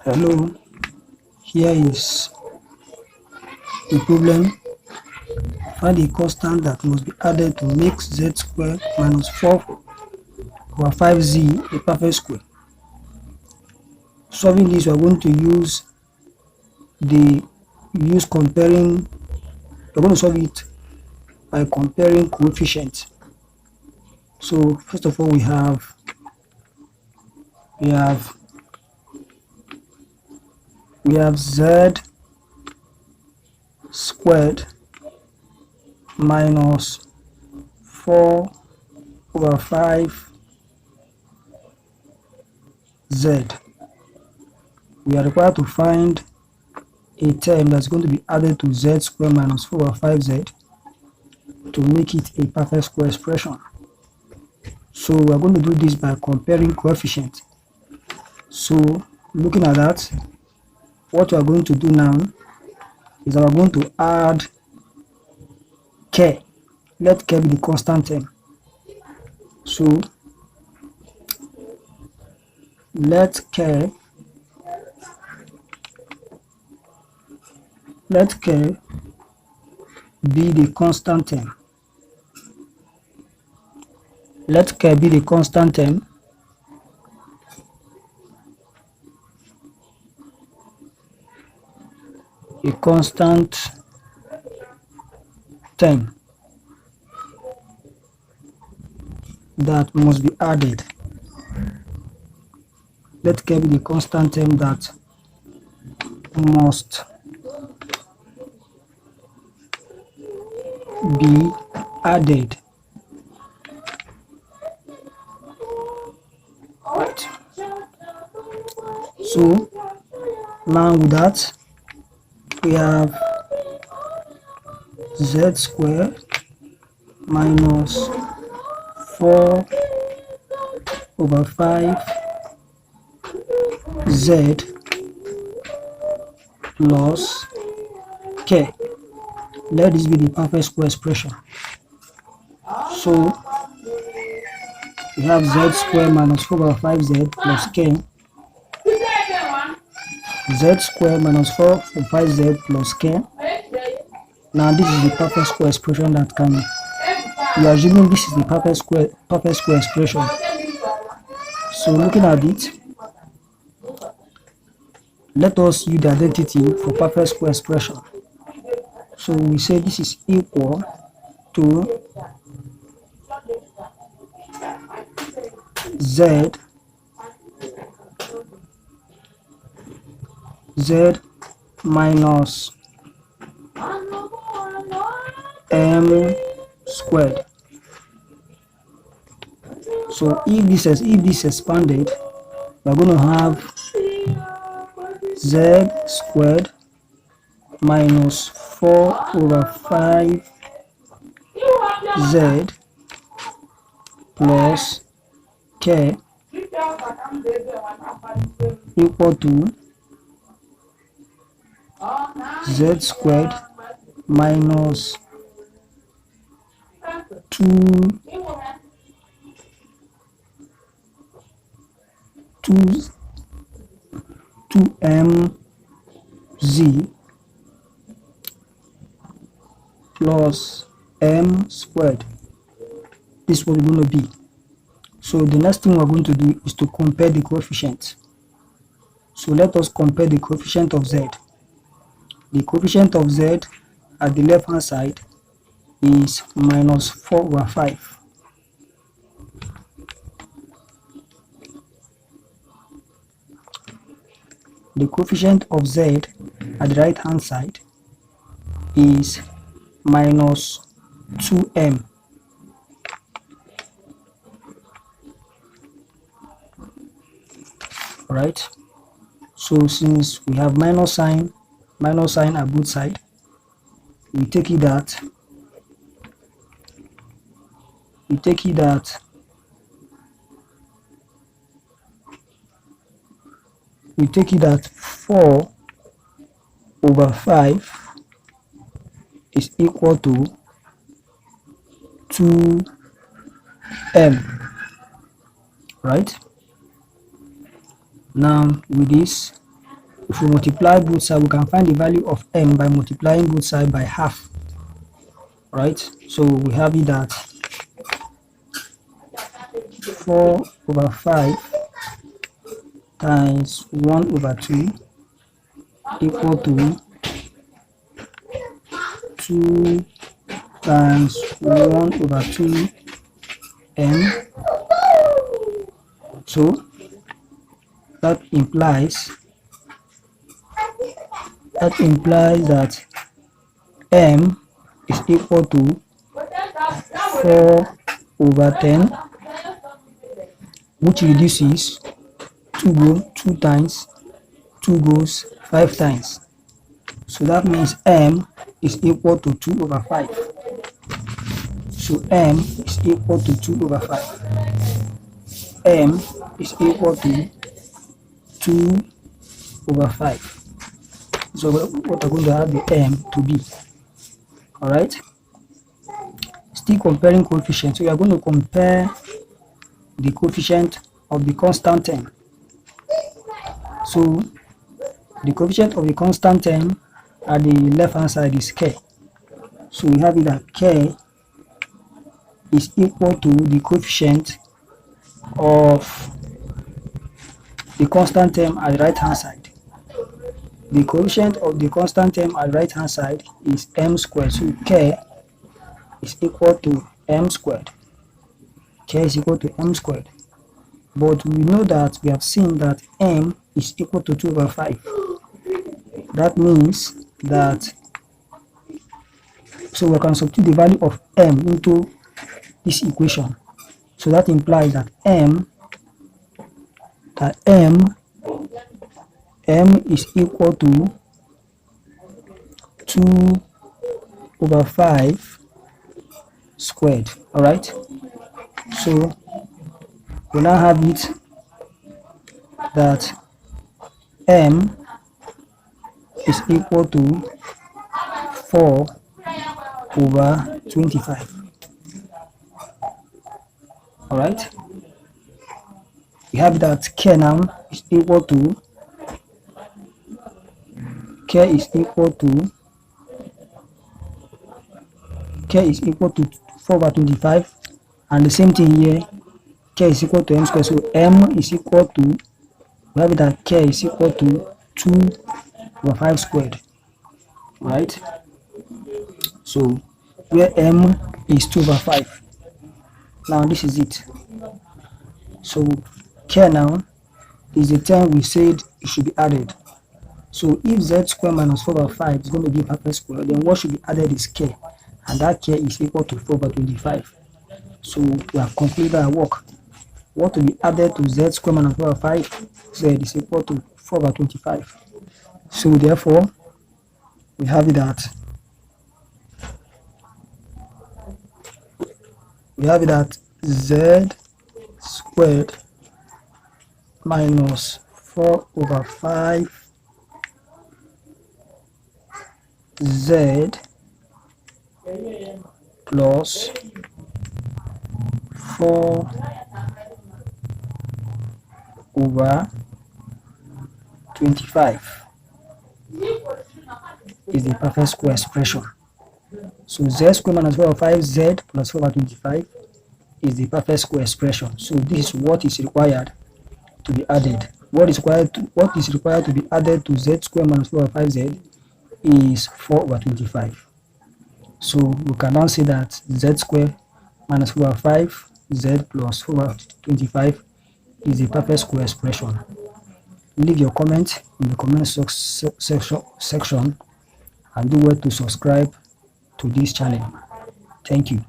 Hello, here is the problem. Find a constant that must be added to make z squared minus 4 over 5z a perfect square. Solving this, we are going to use comparing. We're going to solve it by comparing coefficients. So first of all, we have z squared minus 4 over 5 z. We are required to find a term that's going to be added to z squared minus 4 over 5z to make it a perfect square expression. So we are going to do this by comparing coefficients. So looking at that, what we are going to do now is that we are going to add k. Let k be the constant term. So let k be the constant term. Let k be the constant term. A constant term that must be added. Let k be the constant term that must be added. Right. So now with that, we have z squared minus 4 over 5 z plus k. Let this be the perfect square expression. So we have z squared minus 4 over 5z plus k. Z squared minus 4 over 5z plus k. Now this is the perfect square expression that can. We are assuming this is the perfect square expression. So looking at it, let us use the identity for perfect square expression. So we say this is equal to z minus m squared. So if this is expanded, we are going to have z squared minus 4 over 5 z plus k equal to z squared minus 2mz plus m squared. This is what we're going to be. So the next thing we're going to do is to compare the coefficients. So let us compare the coefficient of z. The coefficient of z at the left hand side is minus 4 over 5. The coefficient of z at the right hand side is minus 2m. Right? So since we have minus sign at both sides, we take it that 4 over 5 is equal to 2m. Right? Now with this, If we multiply both sides, we can find the value of m by multiplying both sides by half. Right? So we have it that 4/5 times 1/2 equal to 2 times 1/2 m. So that implies that m is equal to 4/10, which reduces 2 times, 2 goes 5 times. So that means m is equal to 2/5. So m is equal to 2/5. M is equal to 2/5. So what I'm going to have the m to be. Alright? Still comparing coefficients. So we are going to compare the coefficient of the constant term. So the coefficient of the constant term at the left hand side is k. So we have it that k is equal to the coefficient of the constant term at the right hand side. The coefficient of the constant term at the right hand side is m squared. So k is equal to m squared. K is equal to m squared. But we know that we have seen that m is equal to 2/5. That means that, so we can substitute the value of m into this equation. So that implies that m is equal to 2/5 squared. Alright? So we now have it that m is equal to 4/25. Alright? We have that k now is equal to 4/25, and the same thing here, k is equal to m squared. So m is equal to, we have that k is equal to 2/5 squared. Right? So where m is 2/5. Now this is it. So k now is the term we said it should be added. So if z squared minus 4/5 is going to be perfect square, then what should be added is k, and that k is equal to 4/25. So we have completed our work. What to be added to z squared minus 4/5? Z is equal to 4/25. So therefore, we have it that z squared minus 4/5 z plus 4/25 is the perfect square expression. So z squared minus 4/5 z plus 4/25 is the perfect square expression. So this is what is required to be added. What is required to be added to z squared minus 4/5 z is 4/25. So we can now say that z squared minus 4/5 z plus 4/25 is the perfect square expression. Leave your comment in the comment section and do well to subscribe to this channel. Thank you.